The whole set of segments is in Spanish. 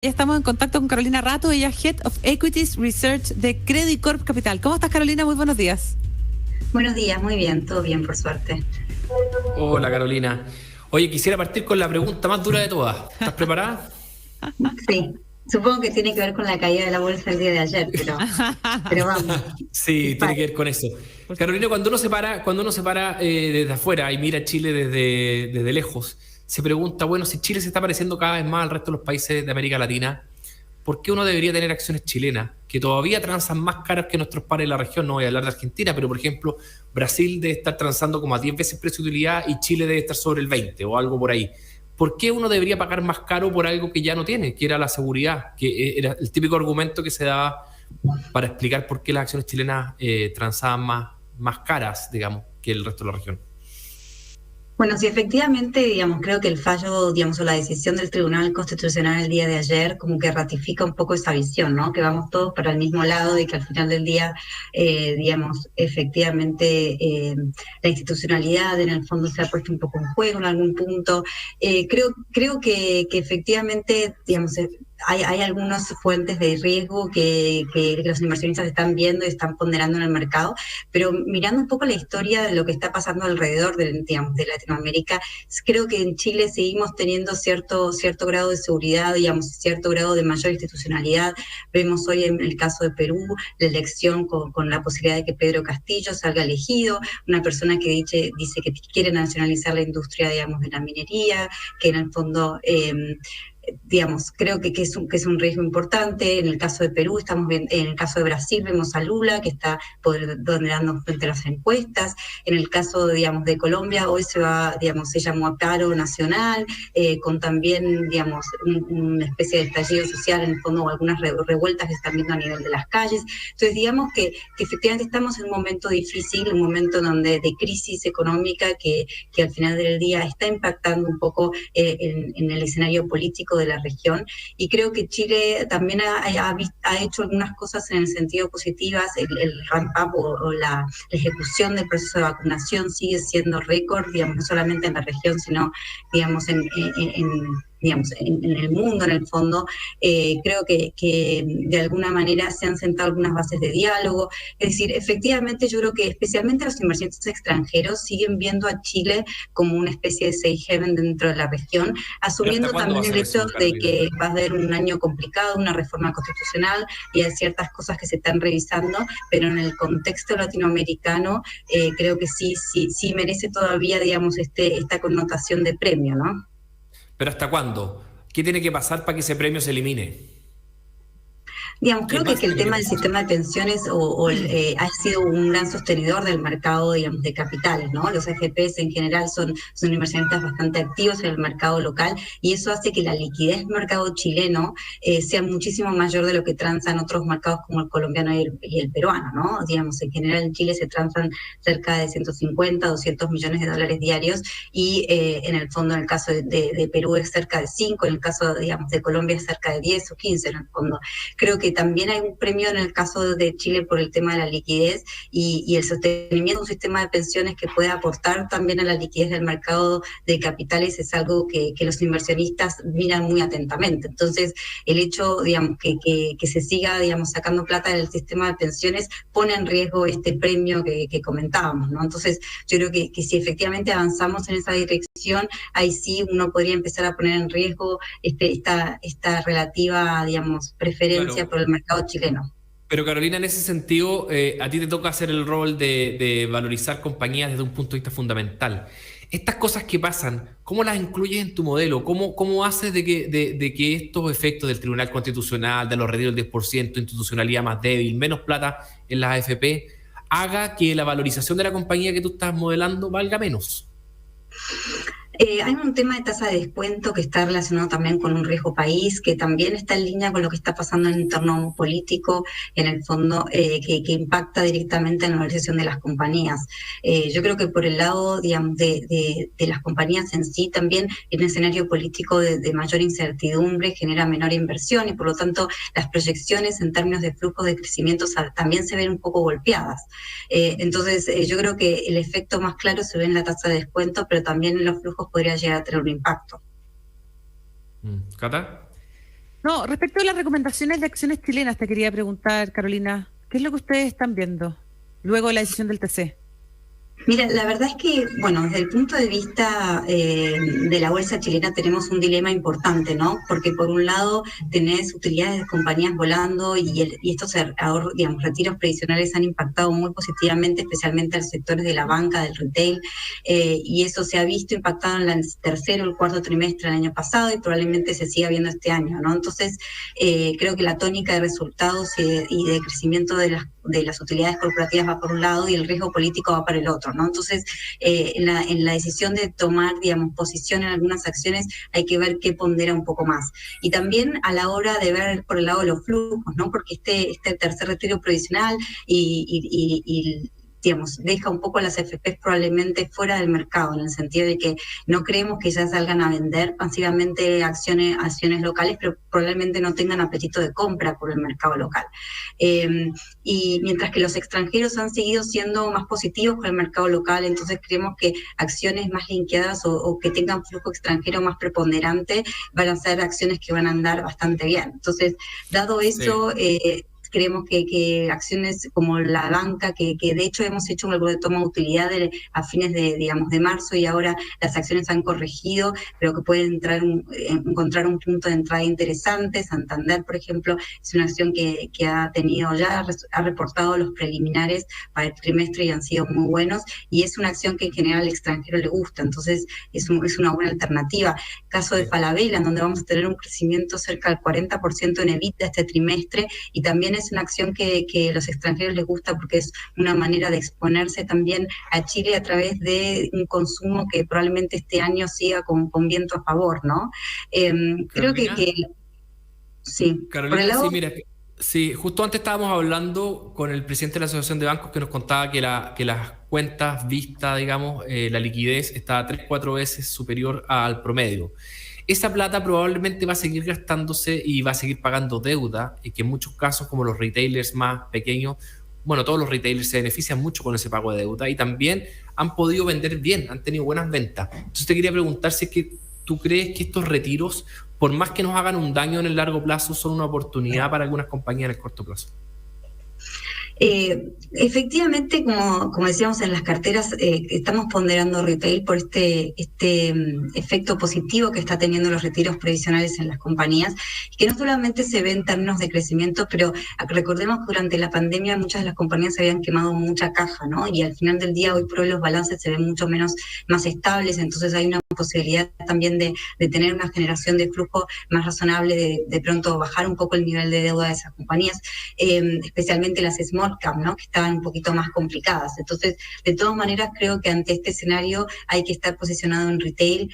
Ya estamos en contacto con Carolina Rato, ella es Head of Equities Research de Credit Corp Capital. ¿Cómo estás, Carolina? Muy buenos días. Buenos días, muy bien, todo bien, por suerte. Hola Carolina. Oye, quisiera partir con la pregunta más dura de todas. ¿Estás preparada? Sí, supongo que tiene que ver con la caída de la bolsa el día de ayer, pero vamos, Sí, tiene dispare. que ver con eso. Carolina, cuando uno se para desde afuera y mira Chile desde lejos, se pregunta, bueno, si Chile se está pareciendo cada vez más al resto de los países de América Latina, ¿por qué uno debería tener acciones chilenas que todavía transan más caras que nuestros pares de la región? No voy a hablar de Argentina, pero por ejemplo, Brasil debe estar transando como a 10 veces precio de utilidad y Chile debe estar sobre el 20 o algo por ahí. ¿Por qué uno debería pagar más caro por algo que ya no tiene, que era la seguridad, que era el típico argumento que se daba para explicar por qué las acciones chilenas transaban más caras, digamos, que el resto de la región? Bueno, sí, efectivamente, digamos, creo que el fallo, digamos, o la decisión del Tribunal Constitucional el día de ayer como que ratifica un poco esa visión, ¿no? Que vamos todos para el mismo lado y que al final del día, digamos, efectivamente la institucionalidad en el fondo se ha puesto un poco en juego en algún punto. Creo que efectivamente, digamos, hay algunas fuentes de riesgo que los inversionistas están viendo y están ponderando en el mercado, pero mirando un poco la historia de lo que está pasando alrededor digamos, de Latinoamérica, creo que en Chile seguimos teniendo cierto grado de seguridad, digamos, cierto grado de mayor institucionalidad. Vemos hoy en el caso de Perú la elección con la posibilidad de que Pedro Castillo salga elegido, una persona que dice que quiere nacionalizar la industria, digamos, de la minería, que en el fondo digamos, creo que es un riesgo importante. En el caso de Perú, en el caso de Brasil vemos a Lula, que está ponderando frente a las encuestas. En el caso, digamos, de Colombia, hoy se llamó a paro nacional, con también, digamos, una especie de estallido social, en el fondo, o algunas revueltas que se están viendo a nivel de las calles. Entonces, digamos que efectivamente estamos en un momento difícil, un momento de crisis económica que al final del día está impactando un poco en el escenario político de la región, y creo que Chile también ha hecho algunas cosas en el sentido positivas. El ramp up o la ejecución del proceso de vacunación sigue siendo récord, digamos, no solamente en la región, sino, digamos, digamos, en el mundo, en el fondo. Creo que de alguna manera se han sentado algunas bases de diálogo. Es decir, efectivamente yo creo que especialmente los inversionistas extranjeros siguen viendo a Chile como una especie de safe haven dentro de la región, ¿Pero hasta asumiendo cuándo va a también el ser hecho eso, de Carolina? que va a haber un año complicado, una reforma constitucional y hay ciertas cosas que se están revisando, pero en el contexto latinoamericano creo que sí merece todavía, digamos, esta connotación de premio, ¿no? ¿Pero hasta cuándo? ¿Qué tiene que pasar para que ese premio se elimine? Digamos, ¿Qué creo que más el tiene que tema del pasar? sistema de pensiones ha sido un gran sostenedor del mercado, digamos, de capitales, ¿no? Los AFPs en general son inversionistas bastante activos en el mercado local, y eso hace que la liquidez del mercado chileno sea muchísimo mayor de lo que transan otros mercados como el colombiano y el peruano, ¿no? Digamos, en general en Chile se transan cerca de 150, 200 millones de dólares diarios, y en el fondo, en el caso de Perú es cerca de 5, en el caso, digamos, de Colombia es cerca de 10 o 15 en el fondo. Creo que también hay un premio en el caso de Chile por el tema de la liquidez y el sostenimiento de un sistema de pensiones que pueda aportar también a la liquidez del mercado de capitales es algo que los inversionistas miran muy atentamente. Entonces, el hecho, digamos, que se siga, digamos, sacando plata del sistema de pensiones pone en riesgo este premio que comentábamos, ¿no? Entonces, yo creo que si efectivamente avanzamos en esa dirección, ahí sí uno podría empezar a poner en riesgo esta relativa, digamos, preferencia Claro, por el mercado chileno. pero Carolina, en ese sentido, a ti te toca hacer el rol de valorizar compañías desde un punto de vista fundamental. Estas cosas que pasan, ¿cómo las incluyes en tu modelo? ¿Cómo haces de que estos efectos del Tribunal Constitucional, de los retiros del 10%, institucionalidad más débil, menos plata en las AFP, haga que la valorización de la compañía que tú estás modelando valga menos? Hay un tema de tasa de descuento que está relacionado también con un riesgo país, que también está en línea con lo que está pasando en el entorno político, en el fondo, que impacta directamente en la valorización de las compañías. Yo creo que por el lado, digamos, de las compañías en sí, también en el escenario político de mayor incertidumbre genera menor inversión, y por lo tanto las proyecciones en términos de flujos de crecimiento también se ven un poco golpeadas. Entonces, yo creo que el efecto más claro se ve en la tasa de descuento, pero también en los flujos podría llegar a tener un impacto. ¿Cata? No, respecto a las recomendaciones de acciones chilenas, te quería preguntar, Carolina, ¿qué es lo que ustedes están viendo luego de la decisión del TC? Mira, la verdad es que, bueno, desde el punto de vista de la bolsa chilena tenemos un dilema importante, ¿no? Porque por un lado tenés utilidades de compañías volando y estos digamos, retiros previsionales han impactado muy positivamente, especialmente a los sectores de la banca, del retail, y eso se ha visto impactado en el tercero o el cuarto trimestre del año pasado y probablemente se siga viendo este año, ¿no? Entonces, creo que la tónica de resultados y de crecimiento de las utilidades corporativas va por un lado y el riesgo político va para el otro, ¿no? Entonces, en la decisión de tomar, digamos, posición en algunas acciones hay que ver qué pondera un poco más. Y también a la hora de ver por el lado de los flujos, ¿no? Porque este tercer retiro provisional y digamos, deja un poco las FPs probablemente fuera del mercado, en el sentido de que no creemos que ya salgan a vender pasivamente acciones locales, pero probablemente no tengan apetito de compra por el mercado local. Y mientras que los extranjeros han seguido siendo más positivos con el mercado local, entonces creemos que acciones más linkeadas o que tengan flujo extranjero más preponderante van a ser acciones que van a andar bastante bien. Entonces, dado eso... Sí. Creemos que acciones como la banca, que de hecho hemos hecho un algo de toma de utilidad a fines de marzo y ahora las acciones han corregido, pero que pueden encontrar un punto de entrada interesante. Santander, por ejemplo, es una acción que ha tenido ha reportado los preliminares para el trimestre y han sido muy buenos, y es una acción que en general al extranjero le gusta, entonces es una buena alternativa. Caso de Falabella, en donde vamos a tener un crecimiento cerca del 40% en EBITDA este trimestre, y también es una acción que a los extranjeros les gusta porque es una manera de exponerse también a Chile a través de un consumo que probablemente este año siga con viento a favor, ¿no? Creo que sí. Carolina, por el lado, sí, mira, sí, justo antes estábamos hablando con el presidente de la Asociación de Bancos que nos contaba que las cuentas vistas, digamos, la liquidez está 3-4 veces superior al promedio. Esa plata probablemente va a seguir gastándose y va a seguir pagando deuda, y que en muchos casos, como los retailers más pequeños, bueno, todos los retailers se benefician mucho con ese pago de deuda y también han podido vender bien, han tenido buenas ventas. Entonces te quería preguntar si es que tú crees que estos retiros, por más que nos hagan un daño en el largo plazo, son una oportunidad para algunas compañías en el corto plazo. Efectivamente, como decíamos en las carteras, estamos ponderando retail por este efecto positivo que está teniendo los retiros previsionales en las compañías, que no solamente se ve en términos de crecimiento, pero recordemos que durante la pandemia muchas de las compañías habían quemado mucha caja, ¿no? Y al final del día, hoy por hoy los balances se ven mucho más estables, entonces hay una posibilidad también de tener una generación de flujo más razonable, de pronto bajar un poco el nivel de deuda de esas compañías, especialmente las small cap, ¿no? Que estaban un poquito más complicadas. Entonces, de todas maneras, creo que ante este escenario hay que estar posicionado en retail,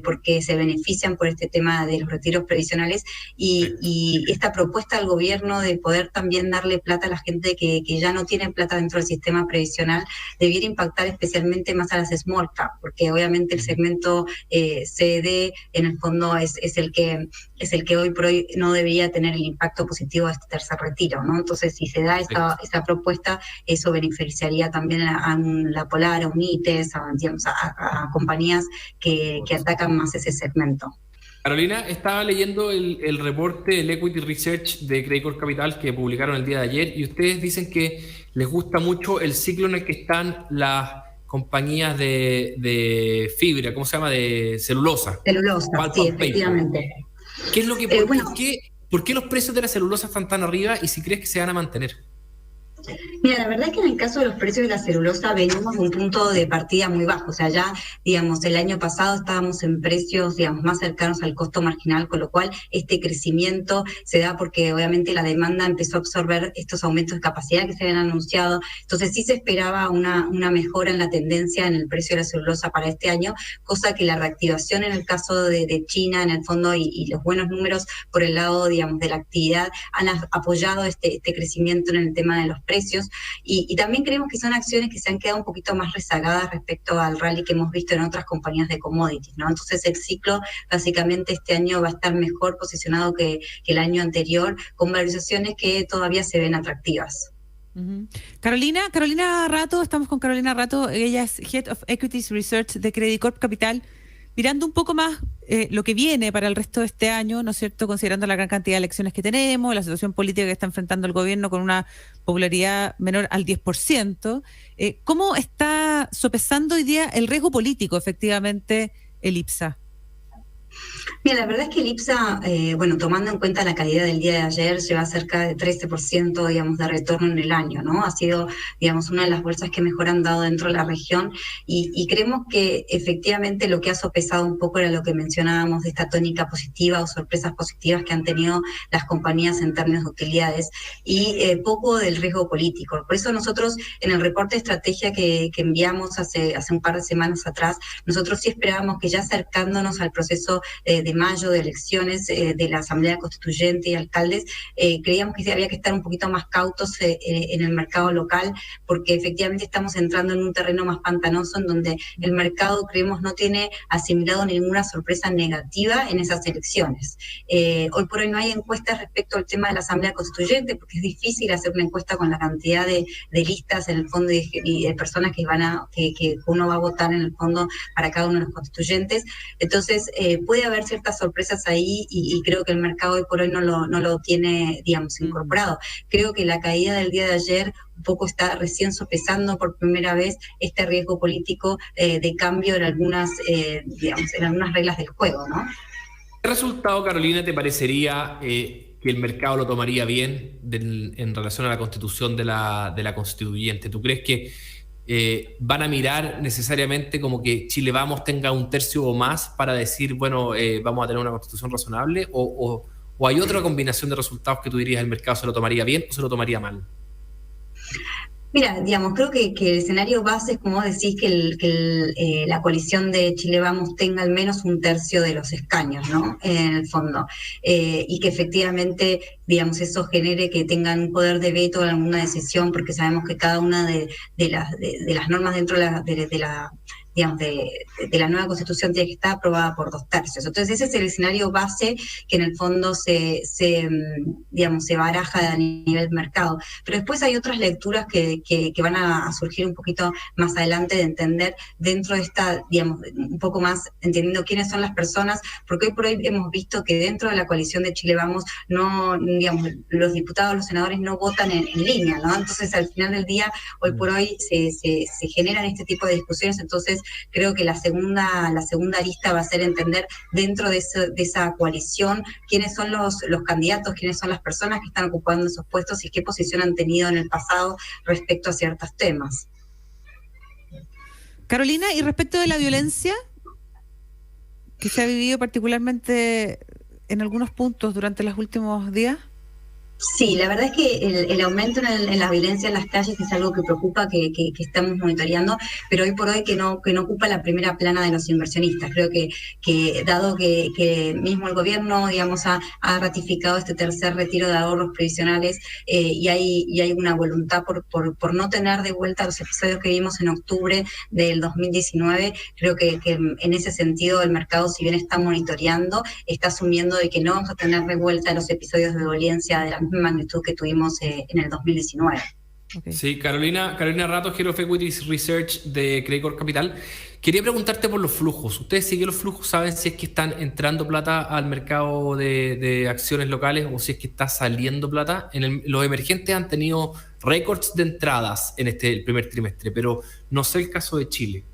porque se benefician por este tema de los retiros previsionales y esta propuesta del gobierno de poder también darle plata a la gente que ya no tiene plata dentro del sistema previsional debiera impactar especialmente más a las small cap, porque obviamente el segmento CD en el fondo es el que hoy por hoy no debería tener el impacto positivo de este tercer retiro, ¿no? Entonces, si se da esa propuesta, eso beneficiaría también a la Polar, a Unites, a compañías que atacan más ese segmento. Carolina, estaba leyendo el reporte del Equity Research de Credit Corp Capital que publicaron el día de ayer, y ustedes dicen que les gusta mucho el ciclo en el que están las compañías de fibra, ¿cómo se llama? De celulosa. Celulosa, sí, efectivamente. ¿Qué es lo que, ¿por qué los precios de la celulosa están tan arriba y si crees que se van a mantener? Mira, la verdad es que en el caso de los precios de la celulosa venimos de un punto de partida muy bajo, o sea, ya, digamos, el año pasado estábamos en precios, digamos, más cercanos al costo marginal, con lo cual este crecimiento se da porque obviamente la demanda empezó a absorber estos aumentos de capacidad que se habían anunciado, entonces sí se esperaba una mejora en la tendencia en el precio de la celulosa para este año, cosa que la reactivación en el caso de China, en el fondo, y los buenos números por el lado, digamos, de la actividad han apoyado este crecimiento en el tema de los precios, y también creemos que son acciones que se han quedado un poquito más rezagadas respecto al rally que hemos visto en otras compañías de commodities, ¿no? Entonces el ciclo básicamente este año va a estar mejor posicionado que el año anterior, con valorizaciones que todavía se ven atractivas. Uh-huh. Carolina Rato, estamos con Carolina Rato, ella es Head of Equities Research de Credit Corp Capital. mirando un poco más lo que viene para el resto de este año, ¿no es cierto?, considerando la gran cantidad de elecciones que tenemos, la situación política que está enfrentando el gobierno con una popularidad menor al 10%, ¿cómo está sopesando hoy día el riesgo político, efectivamente, el IPSA? Mira, la verdad es que el IPSA, bueno, tomando en cuenta la caída del día de ayer, lleva cerca de 13%, digamos, de retorno en el año, ¿no? Ha sido, digamos, una de las bolsas que mejor han dado dentro de la región y creemos que efectivamente lo que ha sopesado un poco era lo que mencionábamos de esta tónica positiva o sorpresas positivas que han tenido las compañías en términos de utilidades y poco del riesgo político. Por eso nosotros en el reporte de estrategia que enviamos hace un par de semanas atrás, nosotros sí esperábamos que ya acercándonos al proceso de mayo de elecciones de la Asamblea Constituyente y alcaldes, creíamos que había que estar un poquito más cautos en el mercado local, porque efectivamente estamos entrando en un terreno más pantanoso en donde el mercado, creemos, no tiene asimilado ninguna sorpresa negativa en esas elecciones. Hoy por hoy no hay encuestas respecto al tema de la Asamblea Constituyente, porque es difícil hacer una encuesta con la cantidad de listas en el fondo y de personas que uno va a votar en el fondo para cada uno de los constituyentes. Entonces, puede haber ciertas sorpresas ahí y creo que el mercado hoy por hoy no lo tiene, digamos, incorporado. Creo que la caída del día de ayer un poco está recién sopesando por primera vez este riesgo político de cambio en algunas, digamos, en algunas reglas del juego, ¿no? ¿Qué resultado, Carolina, te parecería que el mercado lo tomaría bien en relación a la constitución de la constituyente? ¿Tú crees que van a mirar necesariamente como que Chile Vamos tenga un tercio o más para decir, bueno, vamos a tener una constitución razonable? ¿O hay otra combinación de resultados que tú dirías el mercado se lo tomaría bien o se lo tomaría mal? Mira, digamos, creo que el escenario base es, como decís, que la coalición de Chile Vamos tenga al menos un tercio de los escaños, ¿no? En el fondo. Y que efectivamente, digamos, eso genere que tengan un poder de veto en alguna decisión, porque sabemos que cada una de las normas dentro de la nueva Constitución tiene que estar aprobada por 2/3. Entonces ese es el escenario base que en el fondo se baraja a nivel mercado. Pero después hay otras lecturas que van a surgir un poquito más adelante de entender dentro de esta, digamos, un poco más entendiendo quiénes son las personas, porque hoy por hoy hemos visto que dentro de la coalición de Chile Vamos, no, digamos, los diputados, los senadores no votan en línea, ¿no? Entonces al final del día, hoy por hoy se generan este tipo de discusiones. Entonces creo que la segunda arista va a ser entender dentro de esa coalición quiénes son los candidatos, quiénes son las personas que están ocupando esos puestos y qué posición han tenido en el pasado respecto a ciertos temas. Carolina, y respecto de la violencia que se ha vivido particularmente en algunos puntos durante los últimos días. Sí, la verdad es que el aumento en la violencia en las calles es algo que preocupa, que estamos monitoreando, pero hoy por hoy que no ocupa la primera plana de los inversionistas. Creo que dado que mismo el gobierno, digamos, ha ratificado este tercer retiro de ahorros previsionales y hay una voluntad por no tener de vuelta los episodios que vimos en octubre del 2019, creo que en ese sentido el mercado, si bien está monitoreando, está asumiendo de que no vamos a tener de vuelta los episodios de violencia de la magnitud que tuvimos en el 2019. Okay. Sí, Carolina Rato, Head of Equities Research de Credicorp Capital. Quería preguntarte por los flujos. ¿Ustedes siguen los flujos? ¿Saben si es que están entrando plata al mercado de acciones locales o si es que está saliendo plata? Los emergentes han tenido récords de entradas en el primer trimestre, pero no sé el caso de Chile.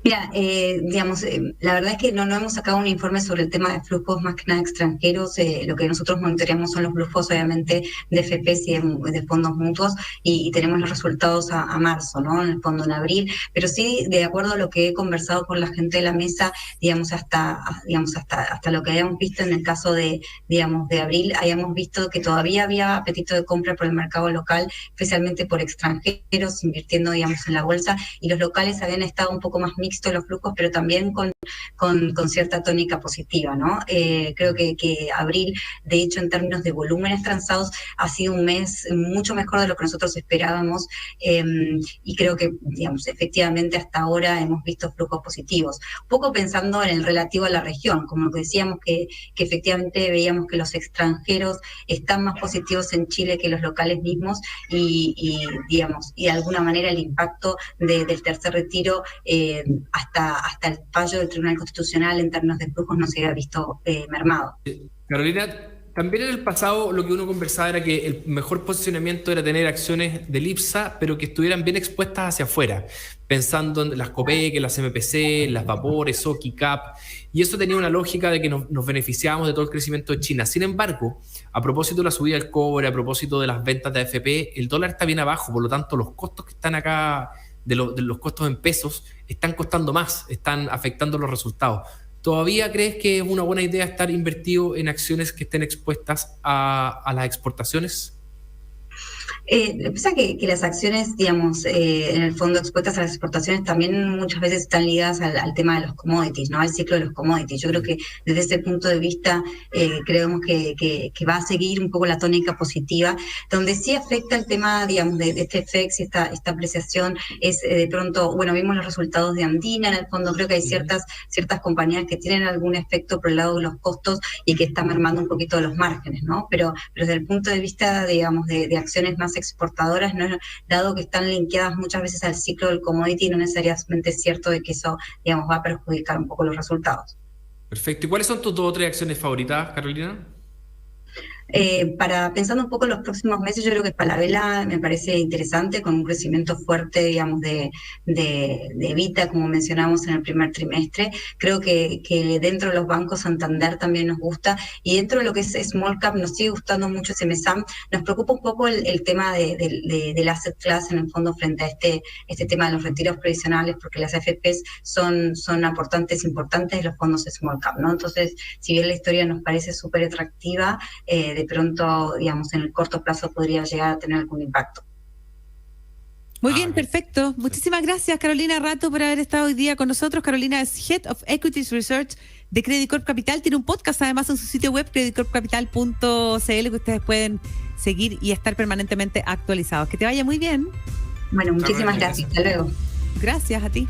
Mira, digamos, la verdad es que no hemos sacado un informe sobre el tema de flujos más que nada extranjeros. Lo que nosotros monitoreamos son los flujos, obviamente, de FPs y de fondos mutuos y tenemos los resultados a marzo, ¿no? En el fondo en abril. Pero sí, de acuerdo a lo que he conversado con la gente de la mesa, digamos, hasta lo que habíamos visto en el caso de abril, habíamos visto que todavía había apetito de compra por el mercado local, especialmente por extranjeros invirtiendo, digamos, en la bolsa, y los locales habían estado un poco más mixtos los flujos, pero también con cierta tónica positiva, ¿no? Creo que abril, de hecho, en términos de volúmenes transados, ha sido un mes mucho mejor de lo que nosotros esperábamos y creo que, digamos, efectivamente hasta ahora hemos visto flujos positivos. Un poco pensando en el relativo a la región, como lo que decíamos que efectivamente veíamos que los extranjeros están más positivos en Chile que los locales mismos y digamos, y de alguna manera el impacto del tercer retiro hasta el fallo del Tribunal Constitucional en términos de flujos no se haya visto mermado. Carolina, también en el pasado lo que uno conversaba era que el mejor posicionamiento era tener acciones del IPSA, pero que estuvieran bien expuestas hacia afuera, pensando en las COPEC, las MPC, las Vapores, OKI, CAP, y eso tenía una lógica de que nos beneficiábamos de todo el crecimiento de China. Sin embargo, a propósito de la subida del cobre, a propósito de las ventas de AFP, el dólar está bien abajo, por lo tanto los costos que están acá, de los costos en pesos, están costando más, están afectando los resultados. ¿Todavía crees que es una buena idea estar invertido en acciones que estén expuestas a las exportaciones? Lo que pasa es que las acciones, digamos, en el fondo expuestas a las exportaciones también muchas veces están ligadas al tema de los commodities, ¿no? Al ciclo de los commodities. Yo creo que desde ese punto de vista creemos que va a seguir un poco la tónica positiva. Donde sí afecta el tema, digamos, de este FX y esta apreciación es de pronto, bueno, vimos los resultados de Andina, en el fondo creo que hay ciertas compañías que tienen algún efecto por el lado de los costos y que están mermando un poquito los márgenes, ¿no? Pero desde el punto de vista, digamos, de acciones más exportadoras, ¿no? Dado que están linkeadas muchas veces al ciclo del commodity, no necesariamente es cierto de que eso, digamos, va a perjudicar un poco los resultados. Perfecto. ¿Y cuáles son tus 2 o 3 acciones favoritas, Carolina? Pensando un poco en los próximos meses, yo creo que Falabella me parece interesante, con un crecimiento fuerte, digamos, de EBITDA, como mencionamos en el primer trimestre. Creo que dentro de los bancos Santander también nos gusta, y dentro de lo que es Small Cap nos sigue gustando mucho CMSAM. Nos preocupa un poco el tema del asset class en el fondo frente a este tema de los retiros previsionales, porque las AFPs son aportantes importantes de los fondos Small Cap, ¿no? Entonces, si bien la historia nos parece súper atractiva, de pronto, digamos, en el corto plazo podría llegar a tener algún impacto. Muy bien, perfecto. Muchísimas gracias, Carolina Rato, por haber estado hoy día con nosotros. Carolina es Head of Equities Research de Credit Corp Capital. Tiene un podcast además en su sitio web, creditcorpcapital.cl, que ustedes pueden seguir y estar permanentemente actualizados. Que te vaya muy bien. Bueno, muchísimas gracias. Hasta luego. Gracias a ti.